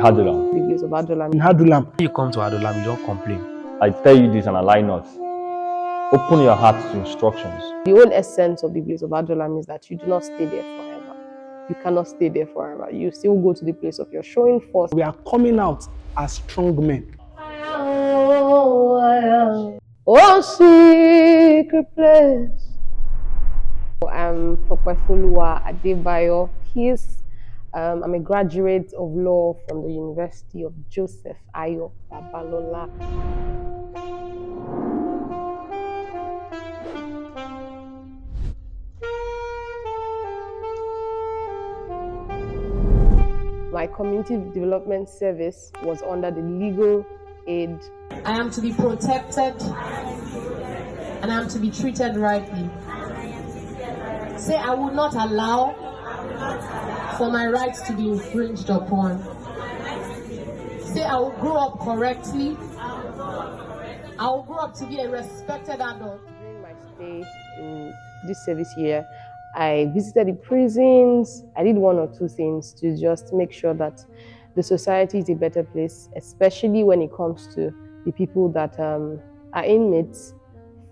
Hadulam. The place of Adulam. In Hadulam. When you come to Adulam, you don't complain. I tell you this and I lie not. Open your heart to instructions. The whole essence of the place of Adulam is that you do not stay there forever. You cannot stay there forever. You still go to the place of your showing forth. We are coming out as strong men. Oh, secret place. I'm Fokwefolua Adebayo. I'm a graduate of law from the University of Joseph Ayo Babalola. My community development service was under the legal aid. I am to be protected and I am to be treated rightly. Say, I will not allow for my rights to be infringed upon. Say, I will grow up correctly. I will grow up to be a respected adult. During my stay in this service year, I visited the prisons. I did one or two things to just make sure that the society is a better place, especially when it comes to the people that are inmates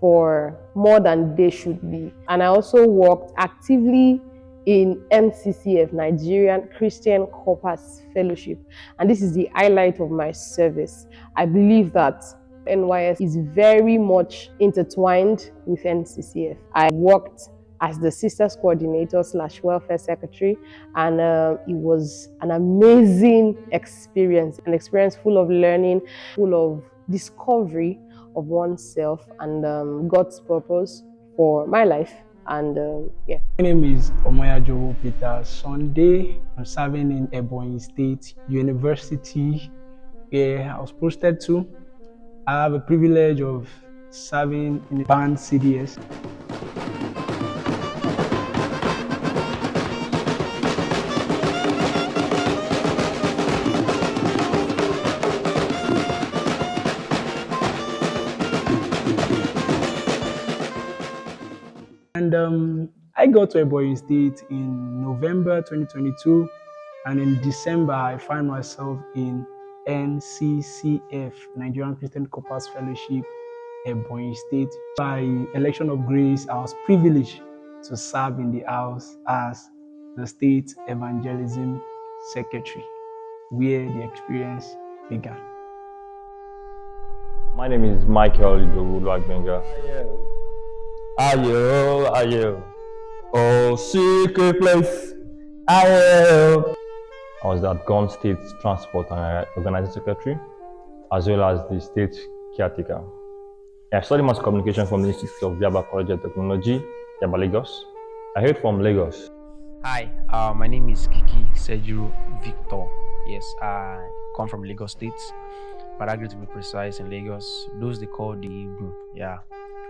for more than they should be. And I also worked actively in NCCF, Nigerian Christian Corpers Fellowship. And this is the highlight of my service. I believe that NYSC is very much intertwined with NCCF. I worked as the Sisters Coordinator / Welfare Secretary, and it was an amazing experience, an experience full of learning, full of discovery of oneself and God's purpose for my life. And yeah. My name is Omoyajo Peter Sunday. I'm serving in Ebonyi State University, where I was posted to. I have a privilege of serving in the band CDS. And I got to Ebonyi State in November 2022, and in December I find myself in NCCF, Nigerian Christian Corpers Fellowship, Ebonyi State. By election of grace, I was privileged to serve in the house as the State Evangelism Secretary, where the experience began. My name is Michael Idowu. Ayo. Oh, secret place. Ayo. I was the Gombe State Transport and Organizing Secretary, as well as the State Caretaker. I studied mass communication from the Institute of Yaba College of Technology, Yaba, Lagos. I hail from Lagos. Hi, my name is Kiki Sejiro Victor. Yes, I come from Lagos State, but I agree to be precise in Lagos. Those they call the Igbo. Yeah,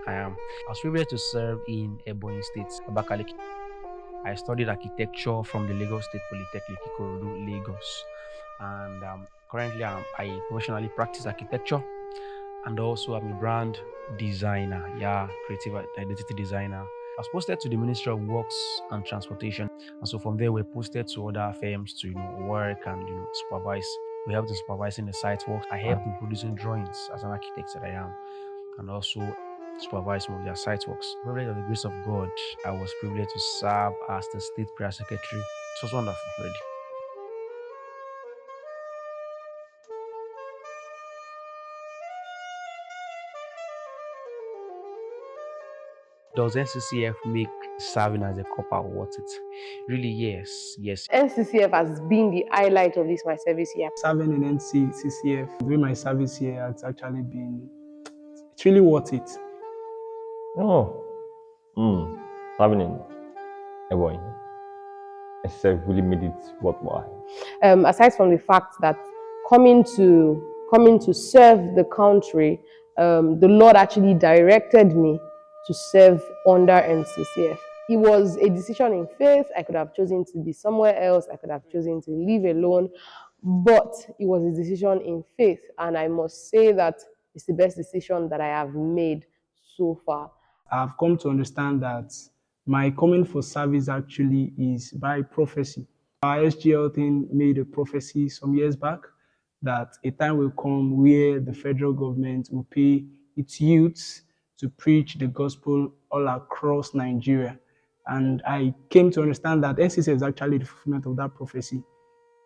I am. I was privileged to serve in Ebonyi State, Abakaliki. I studied architecture from the Lagos State Polytechnic, Ikorodu, Lagos. And currently I professionally practice architecture, and also I'm a brand designer, creative identity designer. I was posted to the Ministry of Works and Transportation, and so from there we're posted to other firms to work and supervise. We helped in supervising the site work. I helped in producing drawings as an architect that I am, and also supervise some of their site works. Privilege of the grace of God, I was privileged to serve as the State Prayer Secretary. It was wonderful, really. Does NCCF make serving as a corper worth it? Really, yes. NCCF has been the highlight of my service here. Serving in NCCF during my service here has actually been, it's really worth it. Serving in Ebonyi itself really made it worthwhile. Aside from the fact that coming to serve the country, the Lord actually directed me to serve under NCCF. It was a decision in faith. I could have chosen to be somewhere else. I could have chosen to live alone, but it was a decision in faith. And I must say that it's the best decision that I have made so far. I've come to understand that my coming for service actually is by prophecy. Our SGL thing made a prophecy some years back, that a time will come where the federal government will pay its youths to preach the gospel all across Nigeria. And I came to understand that NCCF is actually the fulfillment of that prophecy.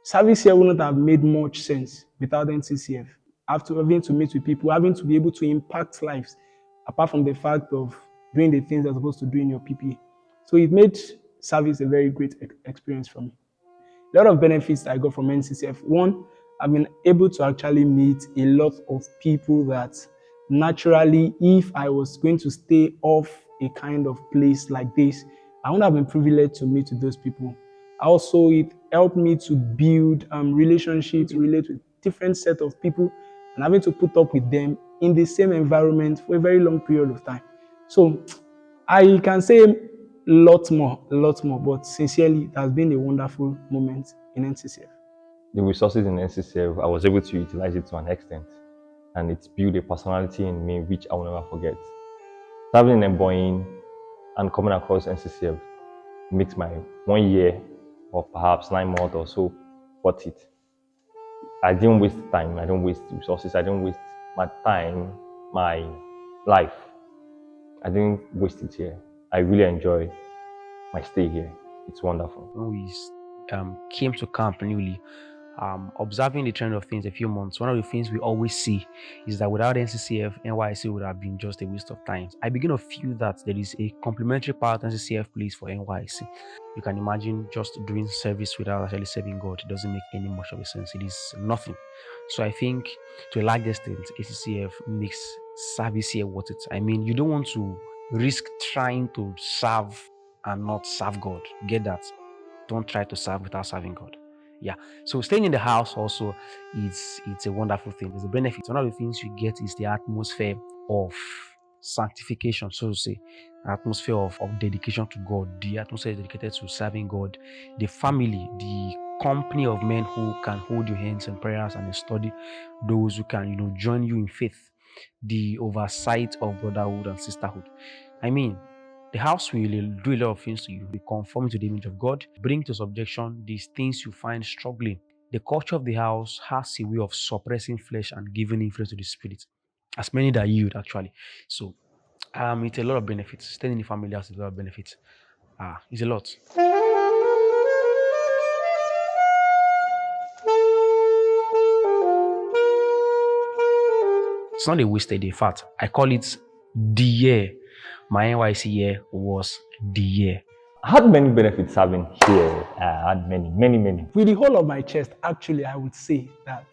Service here wouldn't have made much sense without NCCF. After having to meet with people, having to be able to impact lives, apart from the fact of doing the things you're supposed to do in your PPA. So it made service a very great experience for me. A lot of benefits I got from NCCF. One, I've been able to actually meet a lot of people that naturally, if I was going to stay off a kind of place like this, I wouldn't have been privileged to meet with those people. Also, it helped me to build relationships, relate with different set of people, and having to put up with them in the same environment for a very long period of time. So I can say lots more, but sincerely, it has been a wonderful moment in NCCF. The resources in NCCF, I was able to utilize it to an extent, and it's built a personality in me which I will never forget. Traveling in Ebonyi and coming across NCCF makes my 1 year or perhaps 9 months or so worth it. I didn't waste time, I didn't waste resources, I didn't waste my time, my life. I didn't waste it here. I really enjoy my stay here. It's wonderful. When we came to camp newly, observing the trend of things a few months, one of the things we always see is that without NCCF, NYSC would have been just a waste of time. I begin to feel that there is a complementary part NCCF plays for NYSC. You can imagine just doing service without actually serving God. It doesn't make any much of a sense. It is nothing. So I think to a large extent, NCCF makes service here worth it. I mean, you don't want to risk trying to serve and not serve God. Get that? Don't try to serve without serving God. Yeah. So staying in the house also it's a wonderful thing. There's a benefit. One of the things you get is the atmosphere of sanctification, so to say, atmosphere of dedication to God. The atmosphere is dedicated to serving God. The family, the company of men who can hold your hands in prayers and in study, those who can, join you in faith, the oversight of brotherhood and sisterhood. I mean, the house will do a lot of things to you. Be conforming to the image of God, bring to subjection these things you find struggling. The culture of the house has a way of suppressing flesh and giving influence to the spirit, as many that yield actually. So it's a lot of benefits. Staying in the family house is a lot of benefits. It's a lot. It's not a wasted day. In fact, I call it the year. My NYC year was the year. I had many benefits having here. I had many. With the whole of my chest, actually, I would say that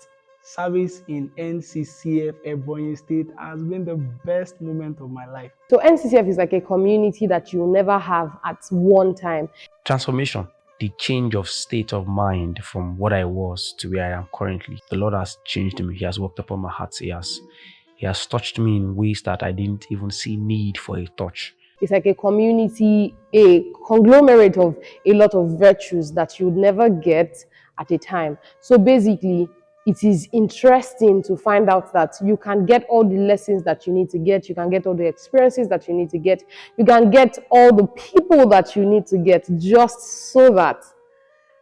service in NCCF Ebonyi State has been the best moment of my life. So NCCF is like a community that you'll never have at one time. Transformation, the change of state of mind from what I was to where I am currently. The Lord has changed me. He has worked upon my heart. He has touched me in ways that I didn't even see need for a touch. It's like a community, a conglomerate of a lot of virtues that you'd never get at a time. So basically, it is interesting to find out that you can get all the lessons that you need to get, you can get all the experiences that you need to get, you can get all the people that you need to get, just so that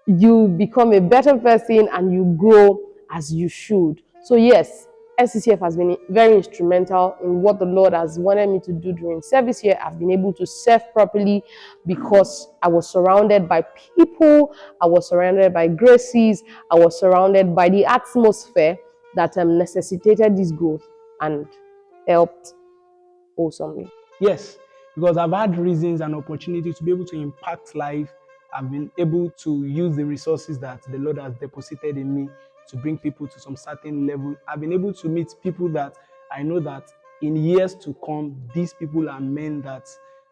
you become a better person and you grow as you should. So yes, NCCF has been very instrumental in what the Lord has wanted me to do during service here. I've been able to serve properly because I was surrounded by people, I was surrounded by graces, I was surrounded by the atmosphere that necessitated this growth and helped awesomely. Yes, because I've had reasons and opportunities to be able to impact life. I've been able to use the resources that the Lord has deposited in me to bring people to some certain level. I've been able to meet people that I know that in years to come, these people are men that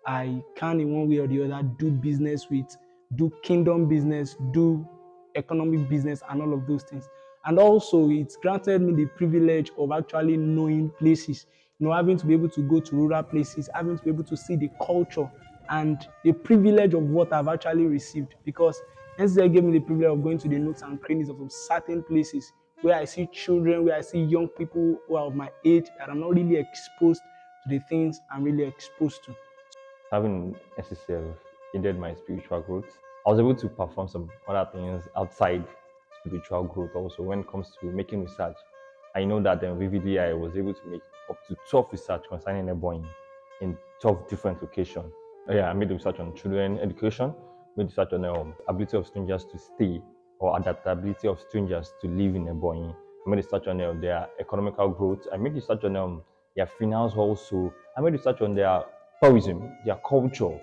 I can in one way or the other do business with, do kingdom business, do economic business and all of those things. And also it's granted me the privilege of actually knowing places, having to be able to go to rural places, having to be able to see the culture and the privilege of what I've actually received, because NCCF gave me the privilege of going to the nooks and crannies of some certain places where I see children, where I see young people who are of my age that are not really exposed to the things I'm really exposed to. Having NCCF aided my spiritual growth. I was able to perform some other things outside spiritual growth also when it comes to making research. I know that vividly I was able to make up to 12 research concerning Ebonyi in 12 different locations. I made research on children education, made research on ability of strangers to stay or adaptability of strangers to live in Ebonyi. I made research on their economical growth. I made research on their finance also. I made research on their tourism, their culture,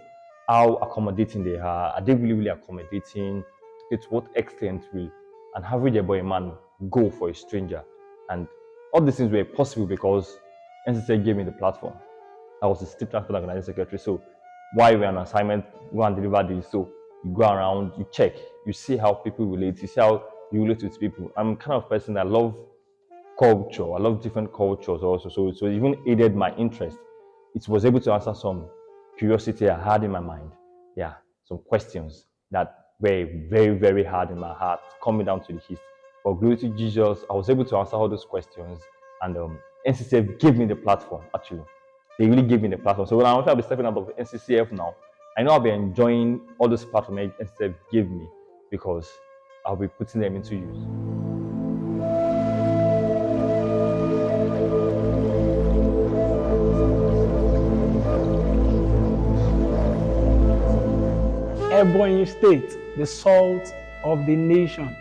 how accommodating they are they really, really accommodating, to what extent will an average Ebonyi man go for a stranger. And all these things were possible because NCCF gave me the platform. I was the state transport organizing secretary. So while we're on assignment, go and deliver this. So you go around, you check, you see how people relate, you see how you relate with people. I'm kind of person that love culture. I love different cultures also. So it even aided my interest. It was able to answer some curiosity I had in my mind. Yeah, some questions that were very, very hard in my heart, coming down to the east. For glory to Jesus, I was able to answer all those questions, and NCCF gave me the platform. Actually, they really gave me the platform. So when I'll be stepping out of NCCF now, I know I'll be enjoying all those platforms NCCF gave me because I'll be putting them into use. Ebonyi State, the salt of the nation.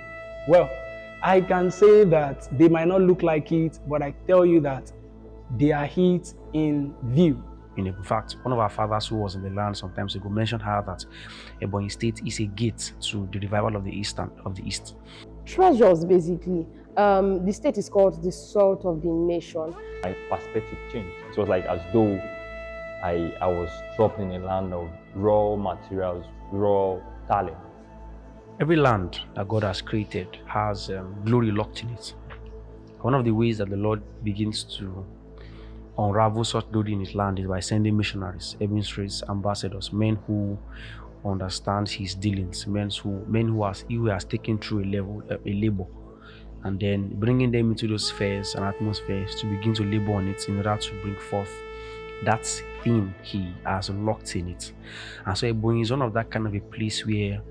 Well, I can say that they might not look like it, but I tell you that they are it in view. In fact, one of our fathers who was in the land some time ago mentioned how that Ebonyi State is a gate to the revival of the East. Treasures, basically. The state is called the salt of the nation. My perspective changed. It was like as though I was dropped in a land of raw materials, raw talent. Every land that God has created has glory locked in it. One of the ways that the Lord begins to unravel such glory in his land is by sending missionaries, emissaries, ambassadors, men who understand his dealings, men who has taken through a labor, and then bringing them into those spheres and atmospheres to begin to labor on it in order to bring forth that thing he has locked in it. And so Ebonyi is one of that kind of a place where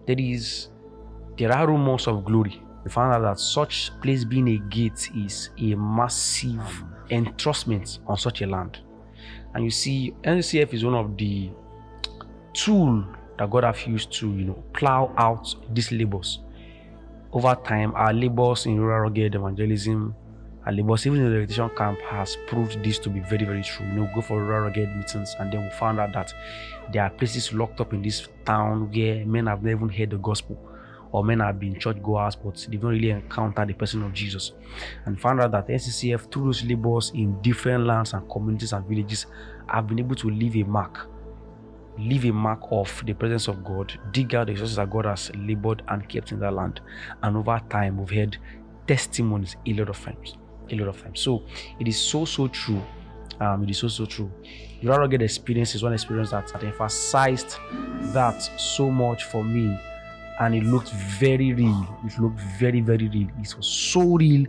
there are rumors of glory. We found out that such place being a gate is a massive entrustment on such a land. And you see, NCCF is one of the tools that God has used to, plow out these labors. Over time, our labors in rural rugged evangelism, our labors even in the orientation camp has proved this to be very, very true. Go for rural rugged meetings, and then we found out that there are places locked up in this town where men have never even heard the gospel, or men have been churchgoers, but they've not really encountered the person of Jesus. And found out that NCCF, through those labors in different lands and communities and villages, have been able to leave a mark of the presence of God, dig out the resources that God has labored and kept in that land. And over time, we've heard testimonies a lot of times. So it is so true. It is so true. Rural rugged experience is one experience that emphasized that so much for me. And it looked very real. It looked very, very real. It was so real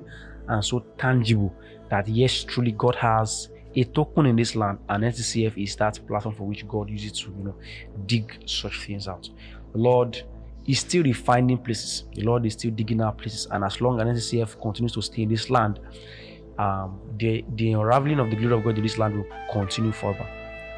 and so tangible that yes, truly God has a token in this land, and NCCF is that platform for which God uses to, dig such things out. The Lord is still refining places. The Lord is still digging out places, and as long as NCCF continues to stay in this land, the unraveling of the glory of God in this land will continue forever.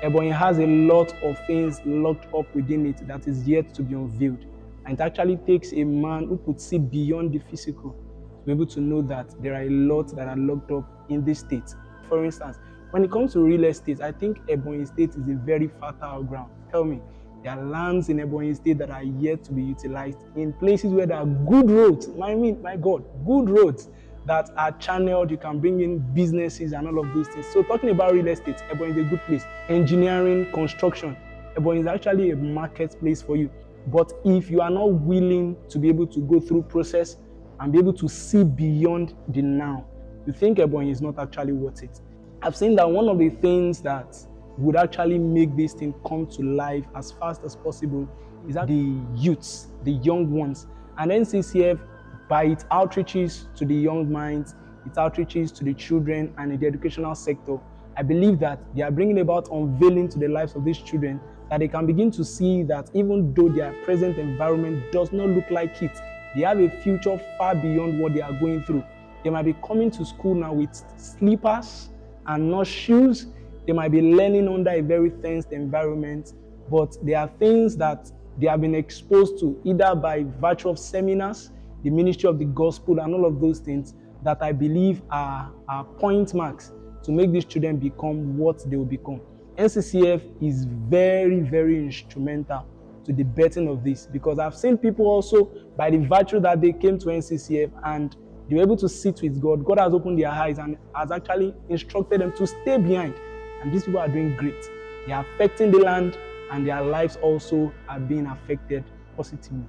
Ebonyi has a lot of things locked up within it that is yet to be unveiled. And it actually takes a man who could see beyond the physical to be able to know that there are a lot that are locked up in this state. For instance, when it comes to real estate, I think Ebonyi State is a very fertile ground. Tell me, there are lands in Ebonyi State that are yet to be utilized in places where there are good roads. My God, good roads that are channeled. You can bring in businesses and all of those things. So talking about real estate, Ebonyi is a good place. Engineering, construction, Ebonyi is actually a marketplace for you. But if you are not willing to be able to go through process and be able to see beyond the now, you think Ebonyi is not actually worth it. I've seen that one of the things that would actually make this thing come to life as fast as possible is that the youths, the young ones, and NCCF, by its outreaches to the young minds, its outreaches to the children and in the educational sector, I believe that they are bringing about unveiling to the lives of these children, that they can begin to see that even though their present environment does not look like it, They have a future far beyond what they are going through. They might be coming to school now with slippers and not shoes. They might be learning under a very fenced environment, but there are things that they have been exposed to either by virtue of seminars, the ministry of the gospel, and all of those things that I believe are point marks to make these children become what they will become. NCCF is very, very instrumental to the betting of this, because I've seen people also, by the virtue that they came to NCCF and they were able to sit with God, God has opened their eyes and has actually instructed them to stay behind. And these people are doing great. They are affecting the land, and their lives also are being affected positively.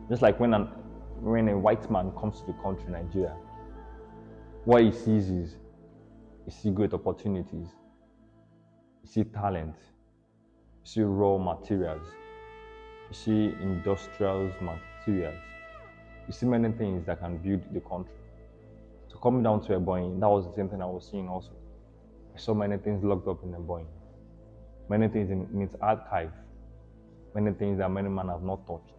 Just like when a white man comes to the country, Nigeria, what he sees is, he sees great opportunities, you see talent, you see raw materials, you see industrial materials, you see many things that can build the country. So coming down to Ebonyi, that was the same thing I was seeing also. I saw many things locked up in Ebonyi, many things in its archive, many things that many men have not touched.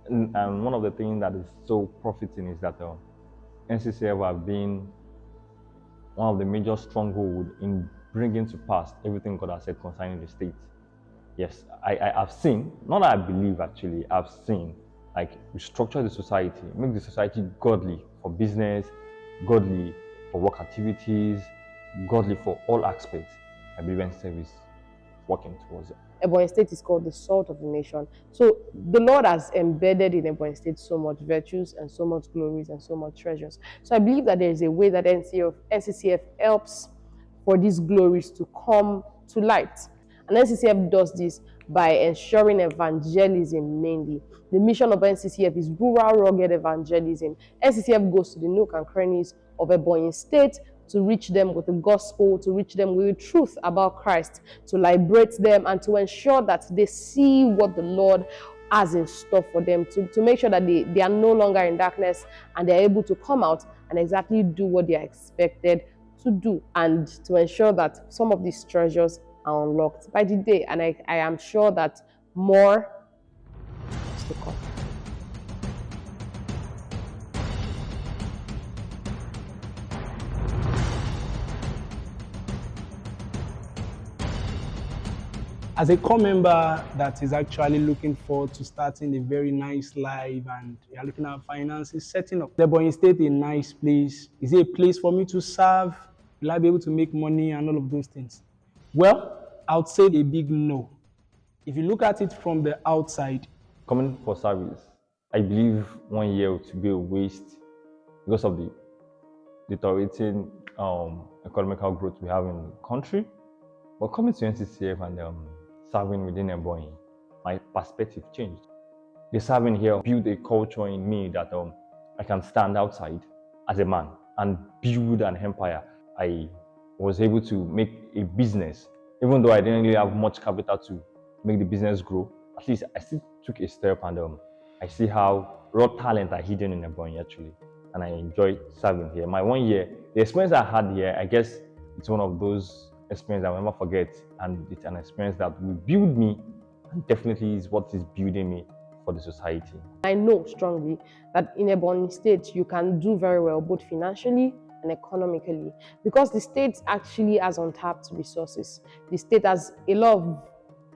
And one of the things that is so profiting is that NCCF have been one of the major strongholds in bringing to pass everything God has said concerning the state. Yes, I have seen, not that I believe actually, I've seen, like, restructure the society, make the society godly for business, godly for work activities, godly for all aspects. I believe NCCF is working towards it. Ebonyi State is called the salt of the nation. So the Lord has embedded in Ebonyi State so much virtues and so much glories and so much treasures. So I believe that there is a way that NCCF helps for these glories to come to light. And NCCF does this by ensuring evangelism mainly. The mission of NCCF is rural, rugged evangelism. NCCF goes to the nook and crannies of Ebonyi State to reach them with the gospel, to reach them with the truth about Christ, to liberate them, and to ensure that they see what the Lord has in store for them, to make sure that they are no longer in darkness and they're able to come out and exactly do what they are expected to do, and to ensure that some of these treasures are unlocked by the day. And I am sure that more is to come. As a core member that is actually looking forward to starting a very nice life and you're looking at finances, setting up Ebonyi State a nice place. Is it a place for me to serve? Will I be able to make money and all of those things? Well, I would say a big no. If you look at it from the outside, Coming for service, I believe 1 year to be a waste because of the deteriorating economical growth we have in the country. But coming to NCCF and serving within Ebonyi, my perspective changed. The serving here built a culture in me that I can stand outside as a man and build an empire. I was able to make a business, even though I didn't really have much capital to make the business grow. At least I still took a step, and I see how raw talent are hidden in Ebonyi actually, and I enjoy serving here. My 1 year, the experience I had here, I guess it's one of those experiences I will never forget, and it's an experience that will build me, and definitely is what is building me for the society. I know strongly that in Ebonyi State, you can do very well, both financially and economically, because the state actually has untapped resources. The state has a lot of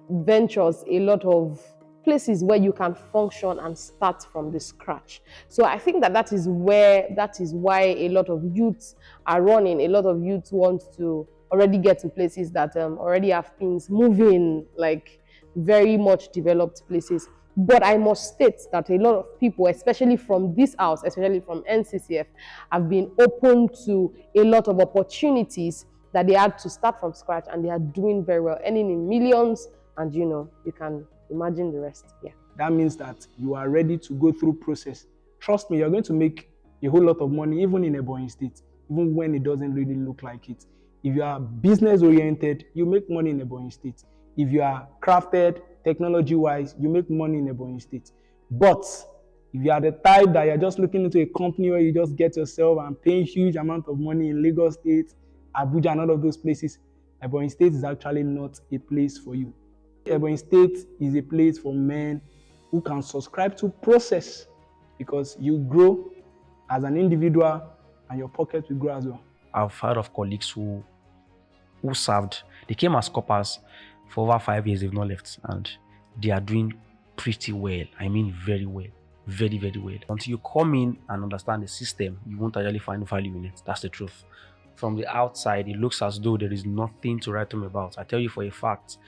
ventures, a lot of places where you can function and start from the scratch. So I think that is why a lot of youths are running. A lot of youths want to already get to places that already have things moving, like very much developed places. But I must state that a lot of people, especially from this house, especially from NCCF, have been open to a lot of opportunities that they had to start from scratch, and they are doing very well, earning in millions, and you can imagine the rest. Yeah. that means that you are ready to go through process. Trust me, you're going to make a whole lot of money even in Ebonyi State, even when it doesn't really look like it. If you are business oriented, you make money in Ebonyi State. If you are crafted, technology-wise, you make money in Ebonyi State. But if you are the type that you're just looking into a company where you just get yourself and paying huge amount of money in Lagos State, Abuja, and all of those places, Ebonyi State is actually not a place for you. Ebonyi State is a place for men who can subscribe to process. because you grow as an individual and your pocket will grow as well. I've heard of colleagues who served. They came as corpers for over 5 years. They've not left, and they are doing pretty well. I mean, very well, very, very well. Until you come in and understand the system, you won't actually find value in it. That's the truth. From the outside, it looks as though there is nothing to write home about. I tell you for a fact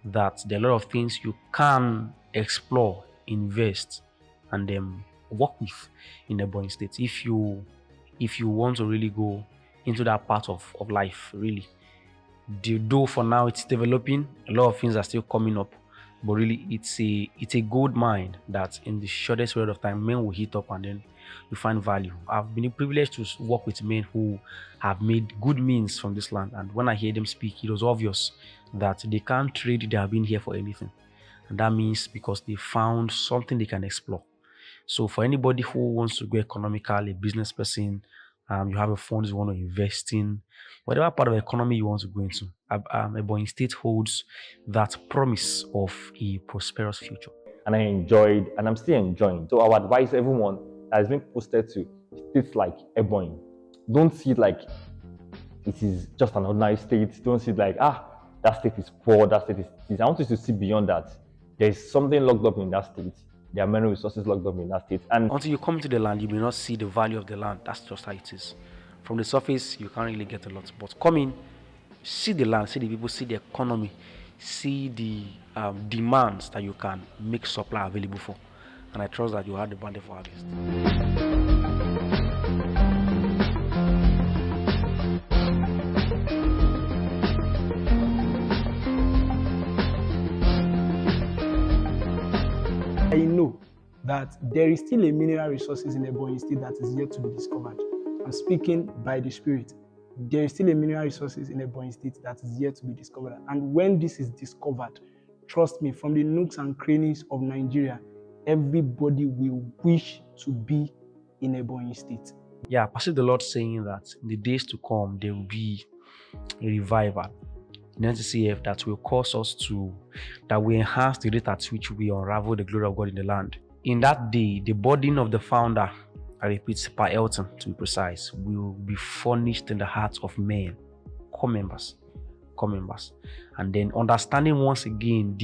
that there are a lot of things you can explore, invest, and work with in Ebonyi State. If you want to really go into that part of life, really. Though for now it's developing, a lot of things are still coming up, but really it's a gold mine that in the shortest period of time men will hit up and then you find value. I've been privileged to work with men who have made good means from this land, and when I hear them speak, it was obvious that they can't trade their being here for anything, and that means because they found something they can explore. So for anybody who wants to go economical, a business person, you have a fund you want to invest in, whatever part of the economy you want to go into, Ebonyi State holds that promise of a prosperous future. And I enjoyed, and I'm still enjoying. So I would advise everyone that has been posted to states like Ebonyi, don't see it like it is just an ordinary state. Don't see it like, that state is poor, that state is this. I want you to see beyond that. There is something locked up in that state. There are many resources locked up in that state. And until you come to the land, you may not see the value of the land. That's just how it is. From the surface, you can't really get a lot. But come in, see the land, see the people, see the economy, see the demands that you can make supply available for. And I trust that you have the bountiful harvest. I know that there is still a mineral resources in Ebonyi State that is yet to be discovered. I'm speaking by the Spirit. There is still a mineral resources in Ebonyi State that is yet to be discovered. And when this is discovered, trust me, from the nooks and crannies of Nigeria, everybody will wish to be in Ebonyi State. Yeah, I perceive the Lord saying that in the days to come, there will be a revival in NCCF that will cause us that will enhance the rate at which we unravel the glory of God in the land. In that day, the burden of the founder, I repeat, Per Elton to be precise, will be furnished in the hearts of men, core members. And then understanding once again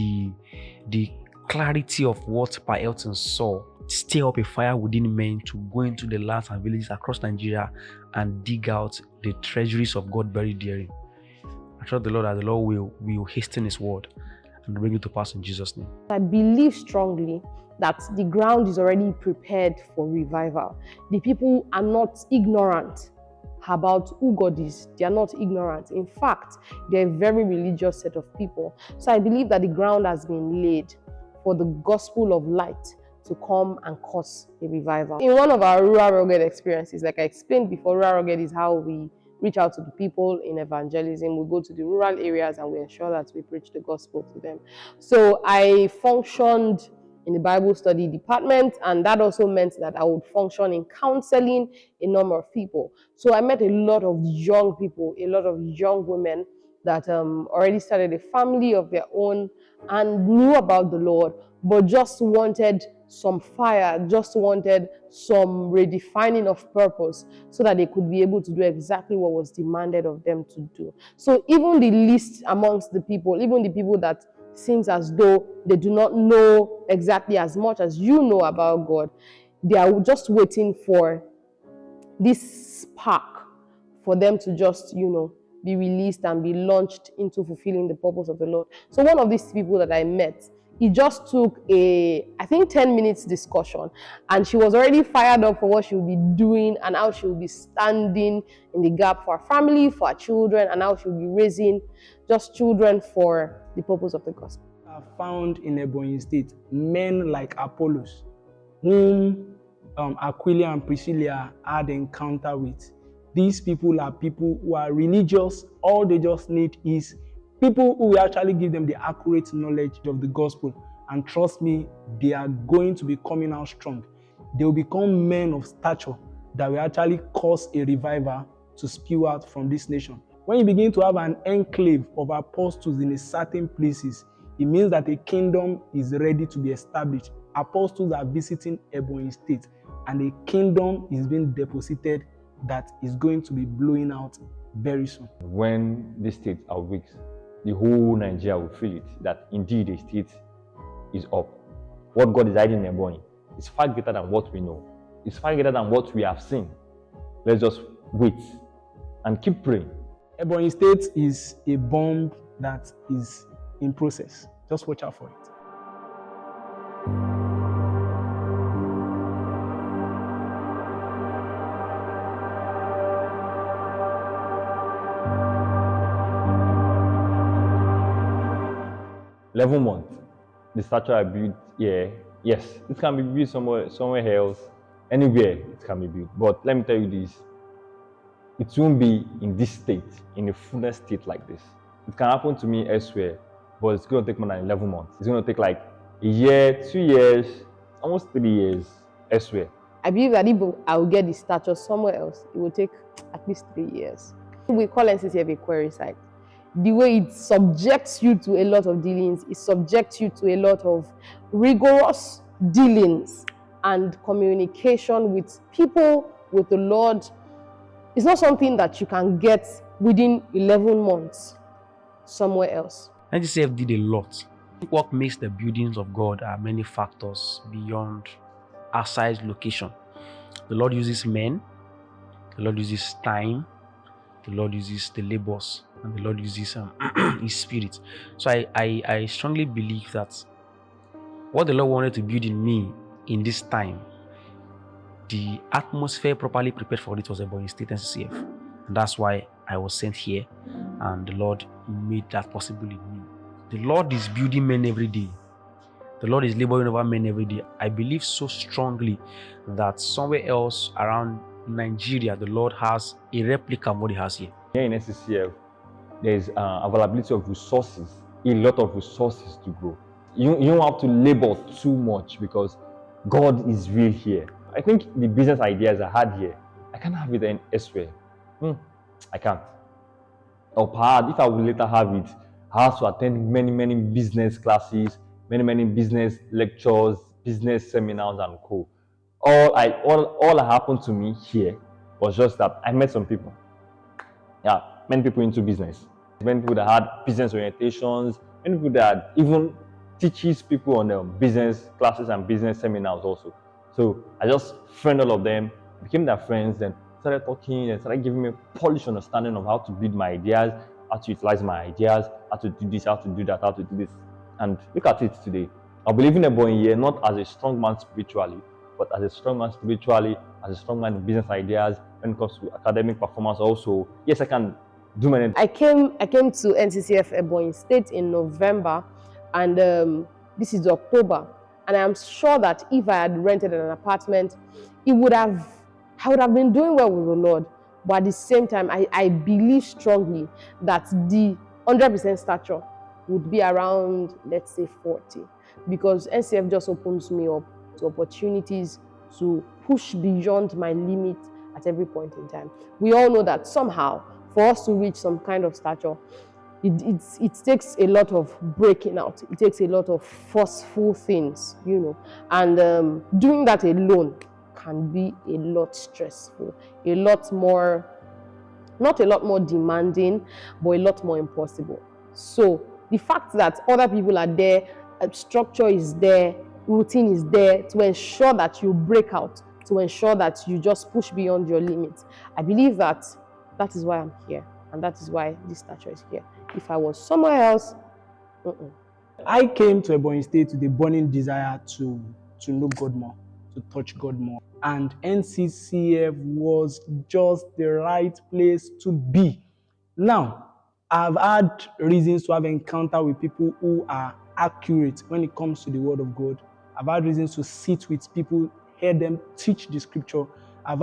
the clarity of what Per Elton saw, stir up a fire within men to go into the lands and villages across Nigeria and dig out the treasuries of God buried therein. I trust the Lord that the Lord will hasten His word and bring it to pass in Jesus' name. I believe strongly that the ground is already prepared for revival. The people are not ignorant about who God is. They are not ignorant. In fact, they're a very religious set of people. So I believe that the ground has been laid for the gospel of light to come and cause a revival. In one of our rural rugged experiences, like I explained before, rural rugged is how we reach out to the people in evangelism. We go to the rural areas and we ensure that we preach the gospel to them. So I functioned in the Bible study department, and that also meant that I would function in counseling a number of people. So I met a lot of young people, a lot of young women that already started a family of their own and knew about the Lord, but just wanted some fire, just wanted some redefining of purpose so that they could be able to do exactly what was demanded of them to do. So even the least amongst the people, even the people that seems as though they do not know exactly as much as you know about God, they are just waiting for this spark for them to just, be released and be launched into fulfilling the purpose of the Lord. So one of these people that I met, it just took I think 10 minutes discussion, and she was already fired up for what she will be doing and how she will be standing in the gap for her family, for her children, and how she will be raising just children for the purpose of the gospel. I found in Ebonyi State men like Apollos, whom Aquila and Priscilla had encounter with. These people are people who are religious. All they just need is people who will actually give them the accurate knowledge of the gospel. And trust me, they are going to be coming out strong. They will become men of stature that will actually cause a revival to spew out from this nation. When you begin to have an enclave of apostles in a certain places, it means that a kingdom is ready to be established. Apostles are visiting Ebonyi State. and a kingdom is being deposited that is going to be blowing out very soon. When the state awakes, the whole Nigeria will feel it, that indeed the state is up. What God is hiding in Ebonyi is far greater than what we know. It's far greater than what we have seen. Let's just wait and keep praying. Ebonyi State is a bomb that is in process. Just watch out for it. Level month, the statue I built here, yes, it can be built somewhere else, anywhere it can be built. But let me tell you this, it won't be in this state, in a fullness state like this. It can happen to me elsewhere, but it's going to take more than 11 months. It's going to take like a year, 2 years, almost 3 years elsewhere. I believe that if I will get the statue somewhere else, it will take at least 3 years. We call NCCF a query site. The way it subjects you to a lot of dealings, it subjects you to a lot of rigorous dealings and communication with people, with the Lord. It's not something that you can get within 11 months somewhere else. NCCF did a lot. What makes the buildings of God are many factors beyond our size location. The Lord uses men, the Lord uses time, the Lord uses the labors, and the Lord uses His Spirit. So I strongly believe that what the Lord wanted to build in me in this time, the atmosphere properly prepared for it was Ebonyi State NCCF. And that's why I was sent here, and the Lord made that possible in me. The Lord is building men every day. The Lord is laboring over men every day. I believe so strongly that somewhere else around Nigeria, the Lord has a replica of what He has here. Here in NCCF, there is availability of resources, a lot of resources to grow. You don't have to labor too much because God is real here. I think the business ideas I had here, I can't have it elsewhere. I can't. Or perhaps if I will later have it, I have to attend many business classes, many business lectures, business seminars and co. All that happened to me here was just that I met some people. Yeah, many people into business. Many people that had business orientations, many people that even teaches people on business classes and business seminars also. So I just friend all of them, became their friends, then started talking and started giving me a polished understanding of how to build my ideas, how to utilize my ideas, how to do this, how to do that, how to do this. And look at it today. I believe in Ebonyi here not as a strong man spiritually, but as a strong man spiritually, as a strong man in business ideas, when it comes to academic performance also. Yes, I can do many. I came to NCCF Ebonyi State in November, and this is October. And I'm sure that if I had rented an apartment, I would have been doing well with the Lord. But at the same time, I believe strongly that the 100% stature would be around, let's say, 40. Because NCF just opens me up to opportunities to push beyond my limit at every point in time. We all know that somehow, for us to reach some kind of stature, it takes a lot of breaking out. It takes a lot of forceful things, you know. And doing that alone can be a lot stressful, a lot more, not a lot more demanding, but a lot more impossible. So the fact that other people are there, structure is there, routine is there to ensure that you break out, to ensure that you just push beyond your limits. I believe that is why I'm here, and that is why this stature is here. If I was somewhere else, I came to Ebonyi State with a burning desire to know God more, to touch God more. And NCCF was just the right place to be. Now, I've had reasons to have encounter with people who are accurate when it comes to the Word of God. I've had reasons to sit with people, hear them teach the Scripture. I've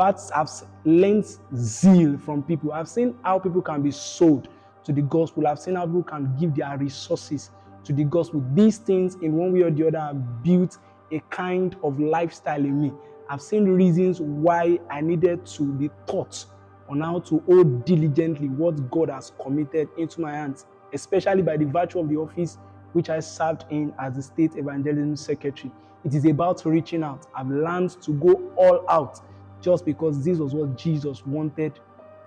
learned zeal from people. I've seen how people can be sold to the gospel. I've seen how people can give their resources to the gospel. These things, in one way or the other, have built a kind of lifestyle in me. I've seen reasons why I needed to be taught on how to hold diligently what God has committed into my hands, especially by the virtue of the office which I served in as the State Evangelism Secretary. It is about reaching out. I've learned to go all out just because this was what Jesus wanted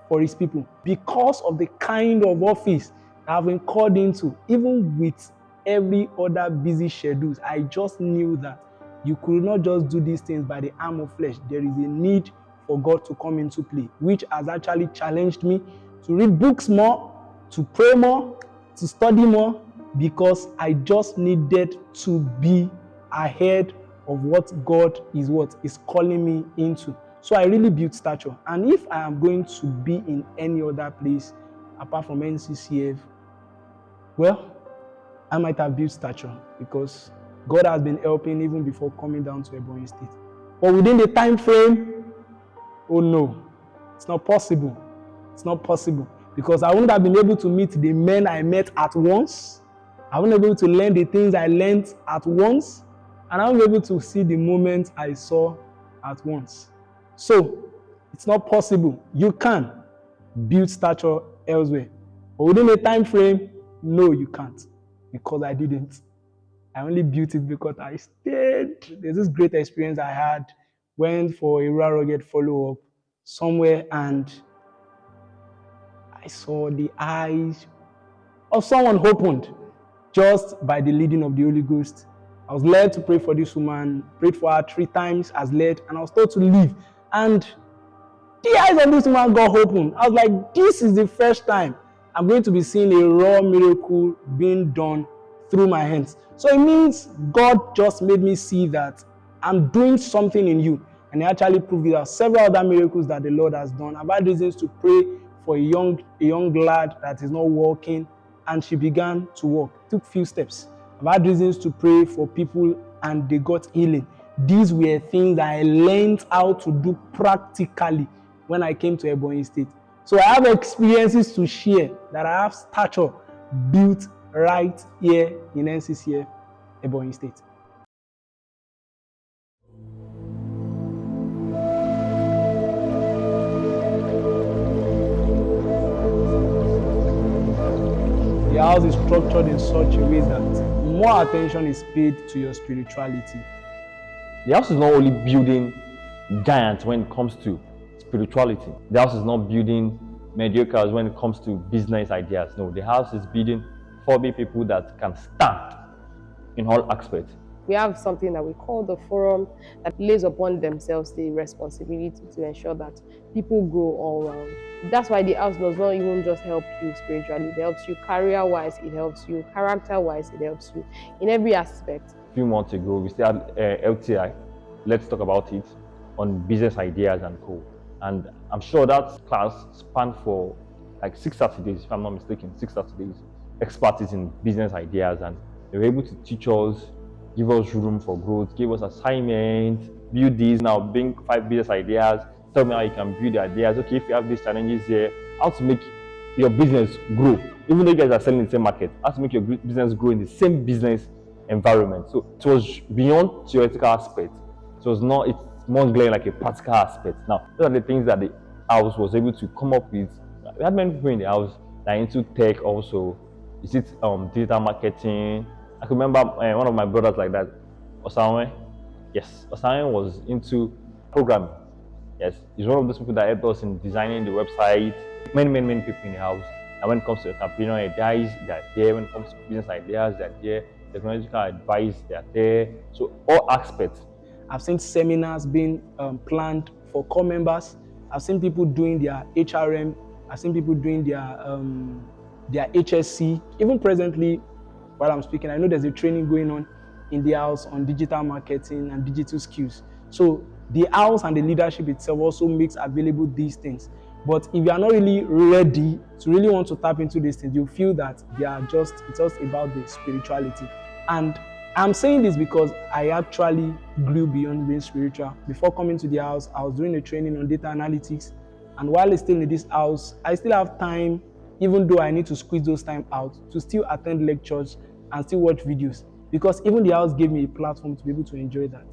for his people. Because of the kind of office I've been called into, even with every other busy schedules, I just knew that you could not just do these things by the arm of flesh. There is a need for God to come into play, which has actually challenged me to read books more, to pray more, to study more, because I just needed to be ahead of what God is calling me into. So I really built stature. And if I am going to be in any other place apart from NCCF, well, I might have built stature because God has been helping even before coming down to Ebonyi State. But within the time frame, oh no, it's not possible. It's not possible because I wouldn't have been able to meet the men I met at once. I wouldn't be able to learn the things I learned at once. And I wouldn't be able to see the moments I saw at once. So, it's not possible. You can build stature elsewhere. But within a time frame, no, you can't. Because I didn't. I only built it because I stayed. There's this great experience I had. Went for a rural rugged follow-up somewhere and I saw the eyes of someone opened just by the leading of the Holy Ghost. I was led to pray for this woman, prayed for her 3 times as led, and I was told to leave. And the eyes of this woman got open. I was like, this is the first time I'm going to be seeing a raw miracle being done through my hands. So it means God just made me see that I'm doing something in you. And he actually proved it out. Several other miracles that the Lord has done. I've had reasons to pray for a young lad that is not walking, and she began to walk. Took few steps. I've had reasons to pray for people and they got healing. These were things I learned how to do practically when I came to Ebonyi State. So I have experiences to share that I have stature built right here in NCCF Ebonyi State. The house is structured in such a way that more attention is paid to your spirituality. The house is not only building giants when it comes to spirituality. The house is not building mediocres when it comes to business ideas. No, the house is building 4B people that can stand in all aspects. We have something that we call the forum that lays upon themselves the responsibility to ensure that people grow all around. That's why the house does not even just help you spiritually. It helps you career-wise, it helps you character-wise, it helps you in every aspect. A few months ago, we started LTI, Let's Talk About It, on business ideas and co. And I'm sure that class spanned for like 6 Saturdays, if I'm not mistaken, 6 Saturdays, expertise in business ideas, and they were able to teach us, give us room for growth, give us assignments, build these, now bring 5 business ideas, tell me how you can build the ideas. Okay, if you have these challenges here, how to make your business grow. Even though you guys are selling in the same market, how to make your business grow in the same business environment. So it was beyond theoretical aspect. So it's more glaring like a practical aspect. Now, those are the things that the house was able to come up with. We had many people in the house that are into tech also. Is it digital marketing? I can remember one of my brothers like that, Osawe. Yes, Osawe was into programming. Yes, he's one of those people that helped us in designing the website. Many people in the house. And when it comes to entrepreneurial ideas, they're there. When it comes to business ideas, they're there. Technological advice, they're there. So all aspects. I've seen seminars being planned for core members. I've seen people doing their HRM. I've seen people doing their HSC. Even presently, while I'm speaking, I know there's a training going on in the house on digital marketing and digital skills. So the house and the leadership itself also makes available these things. But if you are not really ready to really want to tap into these things, you feel that it's just about the spirituality. And I'm saying this because I actually grew beyond being spiritual. Before coming to the house, I was doing a training on data analytics. And while I'm still in this house, I still have time, even though I need to squeeze those time out, to still attend lectures and still watch videos. Because even the house gave me a platform to be able to enjoy that.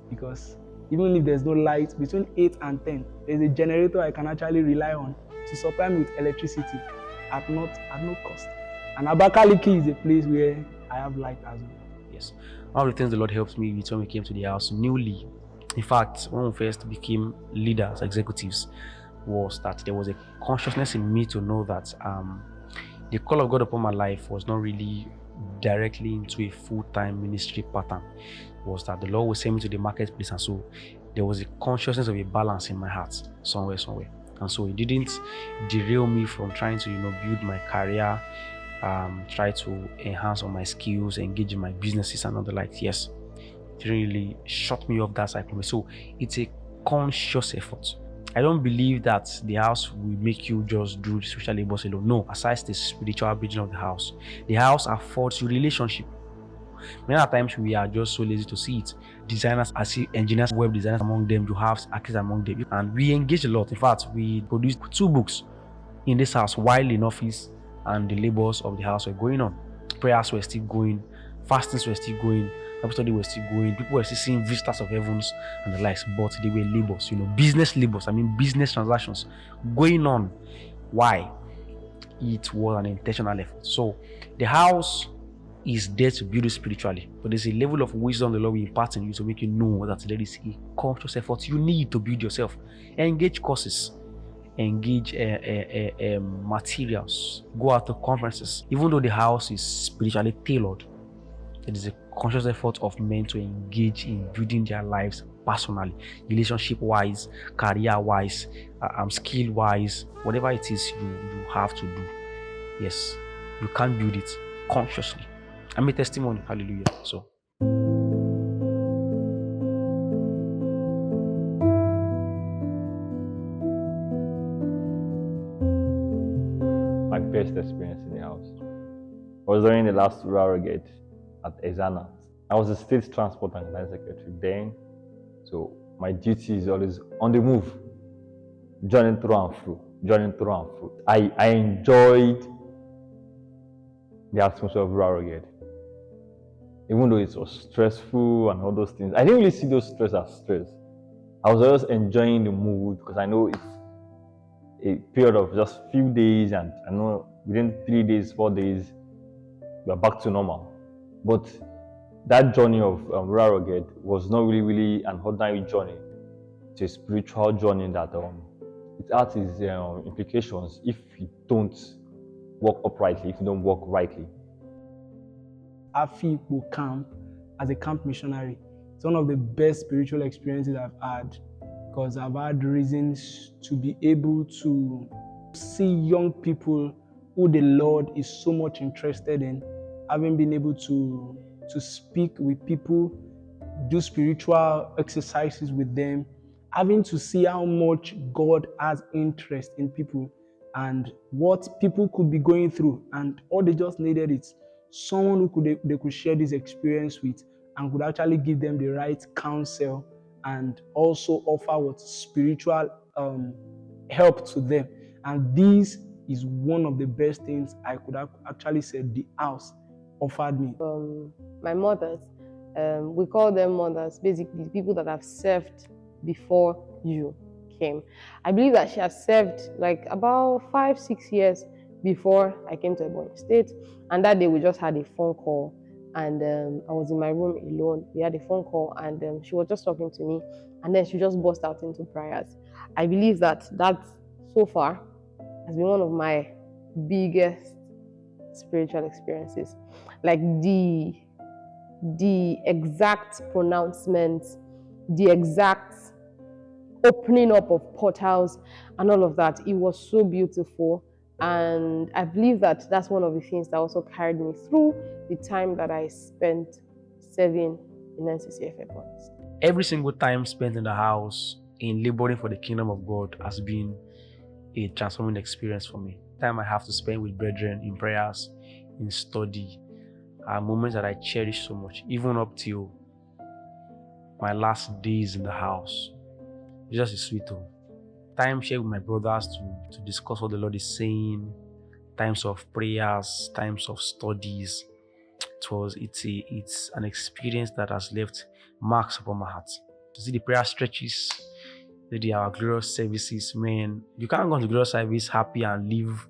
Because even if there's no light, between 8 and 10, there's a generator I can actually rely on to supply me with electricity at no cost. And Abakaliki is a place where I have light as well. Yes. One of the things the Lord helped me with when we came to the house newly, in fact, when we first became leaders, executives, was that there was a consciousness in me to know that the call of God upon my life was not really directly into a full-time ministry pattern. Was that the Lord would send me to the marketplace, and so there was a consciousness of a balance in my heart somewhere. And so it didn't derail me from trying to, build my career, try to enhance on my skills, engage in my businesses and all the like. Yes, it didn't really shut me off that cycle. So it's a conscious effort. I don't believe that the house will make you just do the social labors alone. No, aside the spiritual vision of the house affords you relationship. Many times we are just so lazy to see it. Designers, I see engineers, web designers among them, you have architects among them, and we engage a lot. In fact, we produced 2 books in this house while in office and the labors of the house were going on. Prayers were still going, fastings were still going, Bible study were still going, people were still seeing visitors of heavens and the likes, but they were labors, business labors, business transactions going on. Why? It was an intentional effort. So the house is there to build you spiritually, but there's a level of wisdom the Lord will impart in you to make you know that there is a conscious effort you need to build yourself. Engage courses, engage materials, go out to conferences. Even though the house is spiritually tailored, it is a conscious effort of men to engage in building their lives personally, relationship-wise, career-wise, skill-wise, whatever it is you have to do. Yes, you can't build it consciously. I'm a testimony. Hallelujah. So. My best experience in the house was during the last rural gate at Ezana. I was the state transport and line secretary then, so my duty is always on the move, journeying through and through. I enjoyed the atmosphere of rural gate. Even though it was stressful and all those things, I didn't really see those stress as stress. I was always enjoying the mood because I know it's a period of just few days, and I know within 3 days, 4 days, we are back to normal. But that journey of rural gate was not really an ordinary journey. It's a spiritual journey that it has its implications if you don't walk uprightly, if you don't walk rightly. Afikpo camp as a camp missionary. It's one of the best spiritual experiences I've had, because I've had reasons to be able to see young people who the Lord is so much interested in, having been able to speak with people, do spiritual exercises with them, having to see how much God has interest in people and what people could be going through, and all they just needed is someone who they could share this experience with and could actually give them the right counsel and also offer what spiritual help to them. And this is one of the best things I could have actually said the house offered me. My mothers, we call them mothers, basically people that have served before you came. I believe that she has served like about 5-6 years before I came to Ebonyi State, and that day we just had a phone call, and I was in my room alone. We had a phone call, and she was just talking to me, and then she just burst out into prayers. I believe that so far has been one of my biggest spiritual experiences. Like the exact pronouncements, the exact opening up of portals and all of that, it was so beautiful. And I believe that that's one of the things that also carried me through the time that I spent serving in NCCF Ebonyi State. Every single time spent in the house in laboring for the kingdom of God has been a transforming experience for me. Time I have to spend with brethren in prayers, in study, are moments that I cherish so much, even up till my last days in the house. It's just a sweet home. Time shared with my brothers to discuss what the Lord is saying, times of prayers, times of studies. It's an experience that has left marks upon my heart. To see the prayer stretches, our glorious services, man, you can't go to glorious service happy and live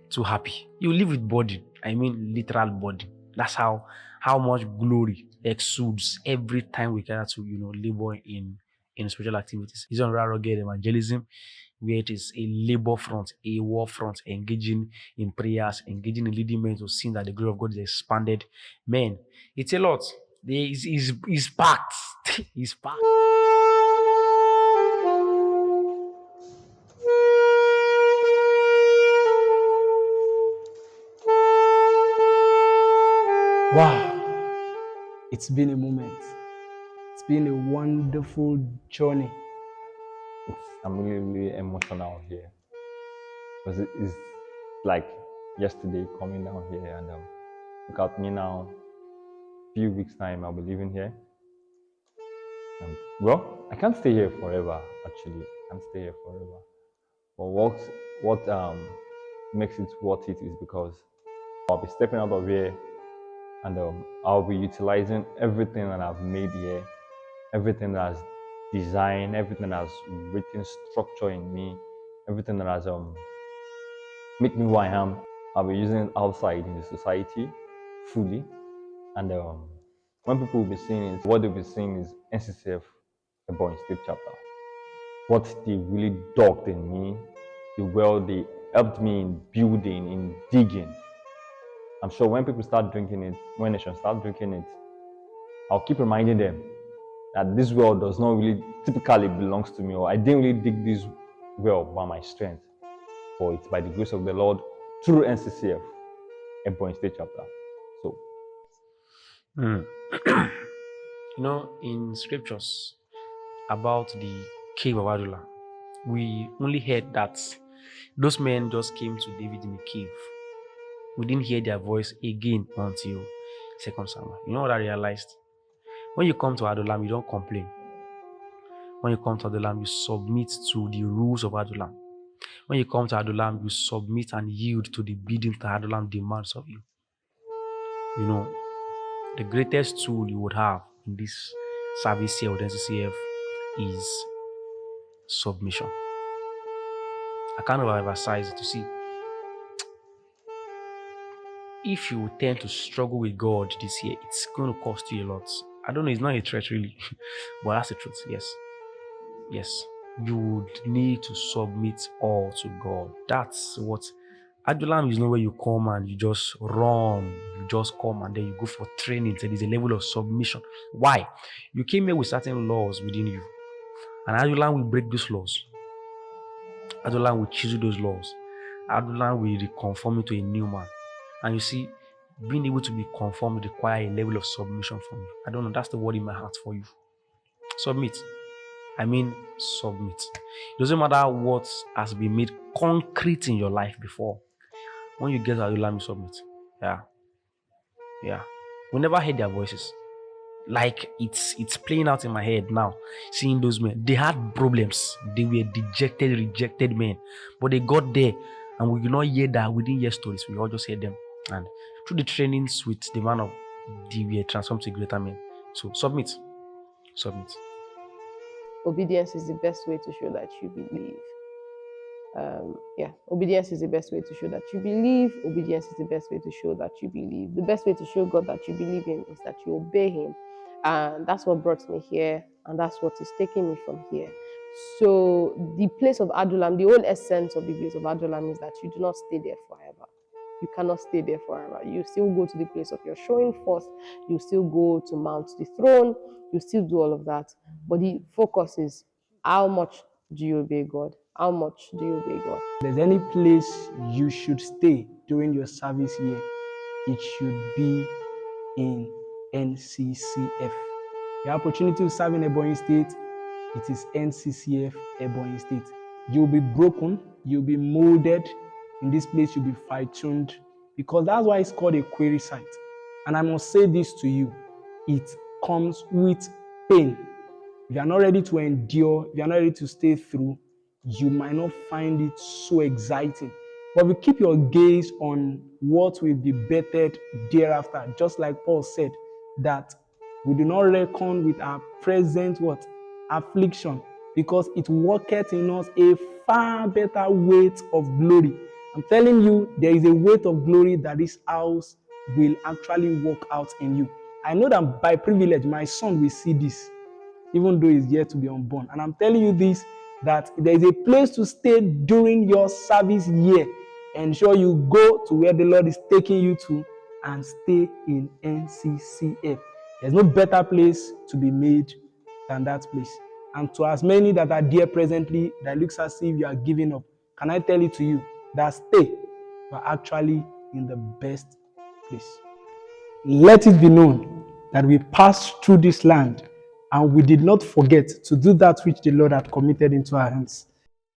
too happy. You live with burden. I mean literal burden. That's how much glory exudes every time we gather to, labor in spiritual activities. It's on rugged evangelism, where it is a labor front, a war front, engaging in prayers, engaging in leading men to see that the glory of God is expanded. Man, it's a lot. It's packed. It's packed. Wow, it's been a moment. It's been a wonderful journey. I'm really, really emotional here because it's like yesterday coming down here, and look at me now. Few weeks time, I'll be living here. And well, I can't stay here forever. Actually, I can't stay here forever. But what makes it worth it is because I'll be stepping out of here, and I'll be utilizing everything that I've made here, everything that has designed, everything that has written structure in me, everything that has make me who I am. I'll be using it outside in the society fully, and when people will be seeing it, what they'll be seeing is NCCF Ebonyi State chapter. What they really dogged in me, the well they helped me in building, in digging. I'm sure when people start drinking it, when nations start drinking it, I'll keep reminding them that this well does not really typically belongs to me, or I didn't really dig this well by my strength, but it's by the grace of the Lord through NCCF Ebonyi State chapter. So, in scriptures about the cave of Adullam, we only heard that those men just came to David in the cave. We didn't hear their voice again until 2 Samuel. You know what I realized? When you come to Adullam, you don't complain. When you come to Adullam, you submit to the rules of Adullam. When you come to Adullam, you submit and yield to the bidding that Adullam demands of you. The greatest tool you would have in this service here with NCCF is submission. I can't overemphasize it. To see, if you tend to struggle with God this year, it's going to cost you a lot. I don't know, it's not a threat really, but that's the truth. Yes, you would need to submit all to God. That's what Adullam is. Not where you come and you just run, you just come and then you go for training. So there's a level of submission. Why? You came here with certain laws within you, and Adullam will break those laws. Adullam will chisel those laws. Adullam will reconform you to a new man. And you see, being able to be conformed requires a level of submission from you. I don't know, that's the word in my heart for you. Submit. Submit. It doesn't matter what has been made concrete in your life before. When you get to Adullam, you submit. Yeah. We never heard their voices. Like it's playing out in my head now. Seeing those men, they had problems. They were dejected, rejected men, but they got there, and we did not hear that. We didn't hear stories. We all just heard them. And through the trainings with the man of, they were transformed to greater men. So submit. Obedience is the best way to show that you believe. Obedience is the best way to show that you believe. Obedience is the best way to show that you believe. The best way to show God that you believe in is that you obey Him. And that's what brought me here, and that's what is taking me from here. So the place of Adullam, the whole essence of the place of Adullam is that you do not stay there forever. You cannot stay there forever. You still go to the place of your showing forth. You still go to mount the throne. You still do all of that. But the focus is, how much do you obey God? How much do you obey God? If there's any place you should stay during your service year, it should be in NCCF. The opportunity to serve in Ebonyi State, it is NCCF Ebonyi State. You'll be broken, you'll be molded. In this place, you'll be fine-tuned, because that's why it's called a query site. And I must say this to you, it comes with pain. If you are not ready to endure, if you are not ready to stay through, you might not find it so exciting. But if you keep your gaze on what will be bettered thereafter, just like Paul said, that we do not reckon with our present affliction, because it worketh in us a far better weight of glory. I'm telling you, there is a weight of glory that this house will actually work out in you. I know that by privilege, my son will see this, even though he's yet to be unborn. And I'm telling you this, that there is a place to stay during your service year. Ensure you go to where the Lord is taking you to and stay in NCCF. There's no better place to be made than that place. And to as many that are there presently, that looks as if you are giving up, can I tell it to you that stay, you are actually in the best place. Let it be known that we passed through this land and we did not forget to do that which the Lord had committed into our hands.